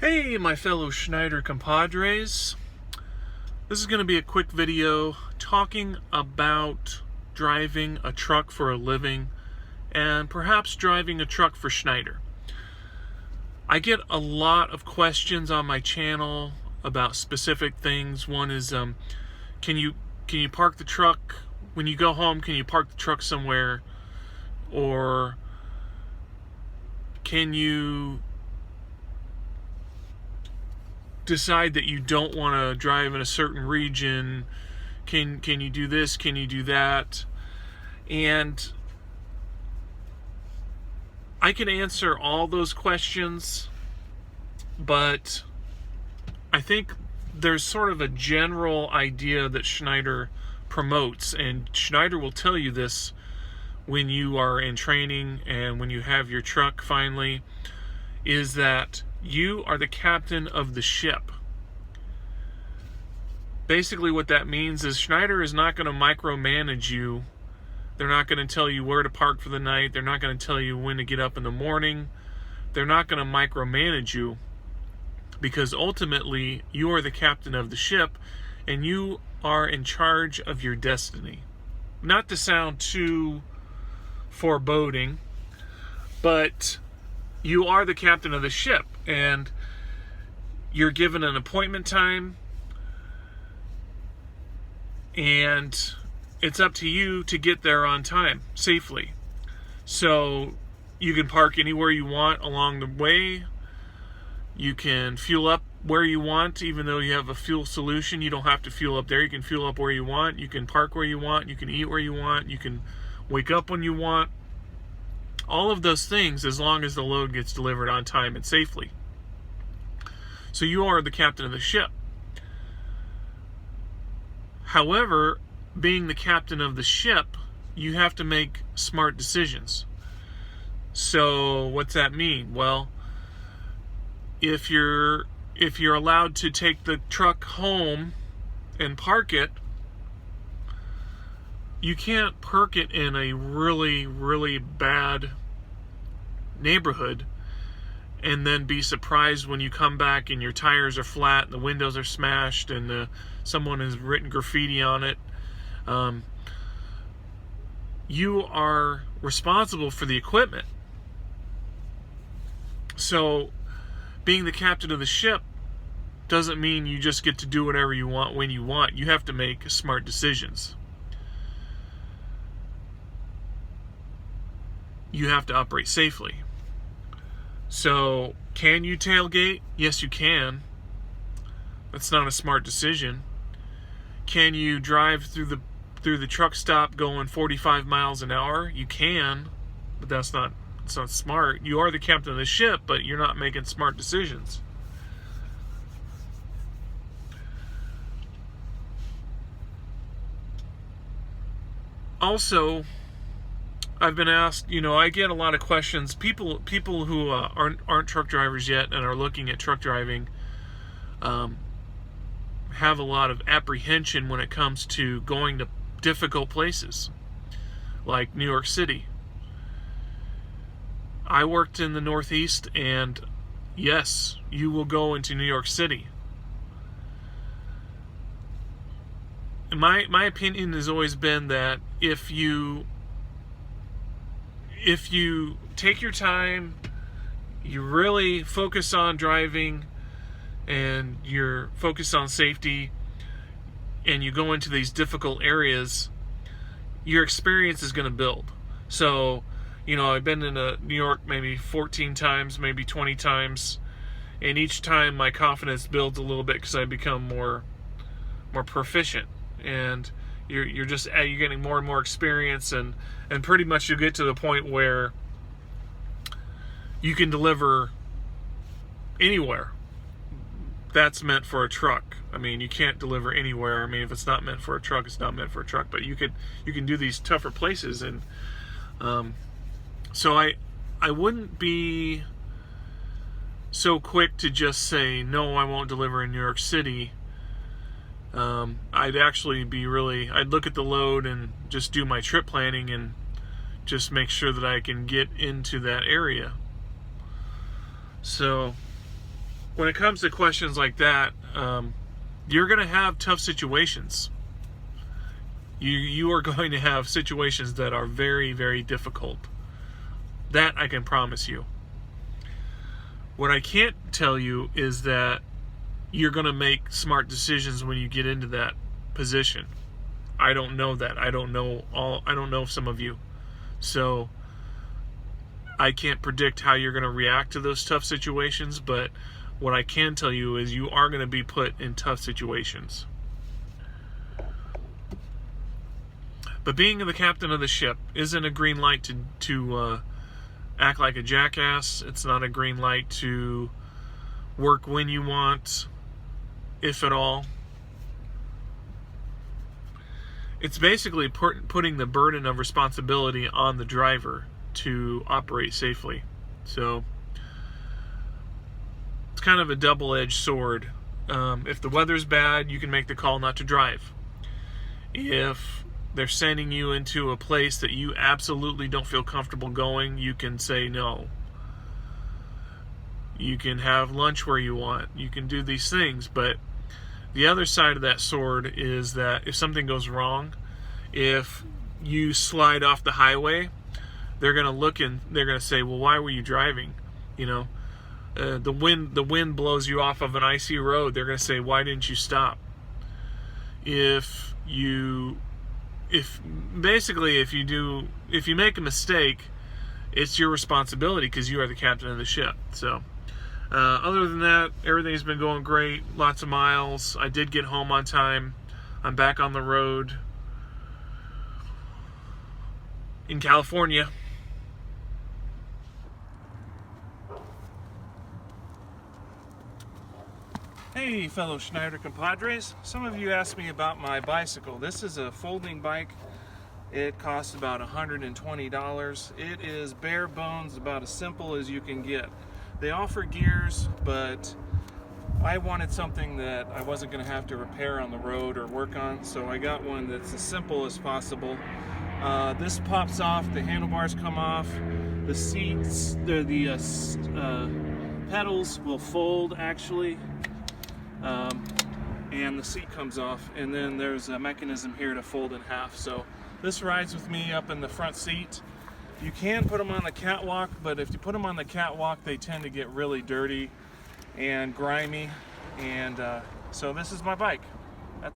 Hey, my fellow Schneider compadres. This is going to be a quick video talking about driving a truck for a living and perhaps driving a truck for Schneider. I get a lot of questions on my channel about specific things. One is, can you park the truck when you go home? Can you park the truck somewhere? Or can you decide that you don't want to drive in a certain region? Can you do this? Can you do that? And I can answer all those questions, but I think there's sort of a general idea that Schneider promotes, and Schneider will tell you this when you are in training and when you have your truck finally, is that you are the captain of the ship. Basically what that means is Schneider is not going to micromanage you. They're not going to tell you where to park for the night. They're not going to tell you when to get up in the morning. They're not going to micromanage you, because ultimately you are the captain of the ship and you are in charge of your destiny. Not to sound too foreboding, but you are the captain of the ship, and you're given an appointment time, and it's up to you to get there on time safely. So you can park anywhere you want along the way. You can fuel up where you want. Even though you have a fuel solution, you don't have to fuel up there. You can fuel up where you want. You can park where you want. You can eat where you want. You can wake up when you want. All of those things, as long as the load gets delivered on time and safely. So you are the captain of the ship. However, being the captain of the ship, you have to make smart decisions. So what's that mean? Well, if you're allowed to take the truck home and park it, you can't park it in a really, really bad neighborhood and then be surprised when you come back and your tires are flat and the windows are smashed and someone has written graffiti on it. You are responsible for the equipment. So being the captain of the ship doesn't mean you just get to do whatever you want when you want. You have to make smart decisions. You have to operate safely. So, can you tailgate? Yes, you can. That's not a smart decision. Can you drive through the truck stop going 45 miles an hour? You can, but it's not smart. You are the captain of the ship, but you're not making smart decisions. Also, I've been asked, I get a lot of questions. People who aren't truck drivers yet and are looking at truck driving have a lot of apprehension when it comes to going to difficult places like New York City. I worked in the Northeast, and yes, you will go into New York City. And my opinion has always been that if you take your time, you really focus on driving, and you're focused on safety, and you go into these difficult areas, your experience is going to build. So, I've been in New York maybe 14 times, maybe 20 times, and each time my confidence builds a little bit because I become more proficient, and you're getting more and more experience, and pretty much you get to the point where you can deliver anywhere that's meant for a truck. I mean, you can't deliver anywhere. I mean, if it's not meant for a truck, it's not meant for a truck. But you can do these tougher places, and so I wouldn't be so quick to just say no, I won't deliver in New York City. I'd actually I'd look at the load and just do my trip planning and just make sure that I can get into that area. So when it comes to questions like that, you're going to have tough situations. You are going to have situations that are very, very difficult. That I can promise you. What I can't tell you is that you're going to make smart decisions when you get into that position. I don't know that. I don't know some of you. So I can't predict how you're going to react to those tough situations, but what I can tell you is you are going to be put in tough situations. But being the captain of the ship isn't a green light to act like a jackass. It's not a green light to work when you want, if at all. It's basically putting the burden of responsibility on the driver to operate safely. So it's kind of a double-edged sword. If the weather's bad, you can make the call not to drive. If they're sending you into a place that you absolutely don't feel comfortable going, you can say no. You can have lunch where you want. You can do these things, but the other side of that sword is that if something goes wrong, if you slide off the highway, they're going to look and they're going to say, well, why were you driving? You know, the wind blows you off of an icy road. They're going to say, why didn't you stop? If you make a mistake, it's your responsibility because you are the captain of the ship. So other than that, everything's been going great. Lots of miles. I did get home on time. I'm back on the road in California. Hey fellow Schneider compadres, some of you asked me about my bicycle. This is a folding bike. It costs about $120. It is bare bones, about as simple as you can get. They offer gears, but I wanted something that I wasn't going to have to repair on the road or work on, so I got one that's as simple as possible. This pops off, the handlebars come off, the seats, the pedals will fold actually. And the seat comes off, and then there's a mechanism here to fold in half. So this rides with me up in the front seat. You can put them on the catwalk, but if you put them on the catwalk, they tend to get really dirty and grimy. And so this is my bike.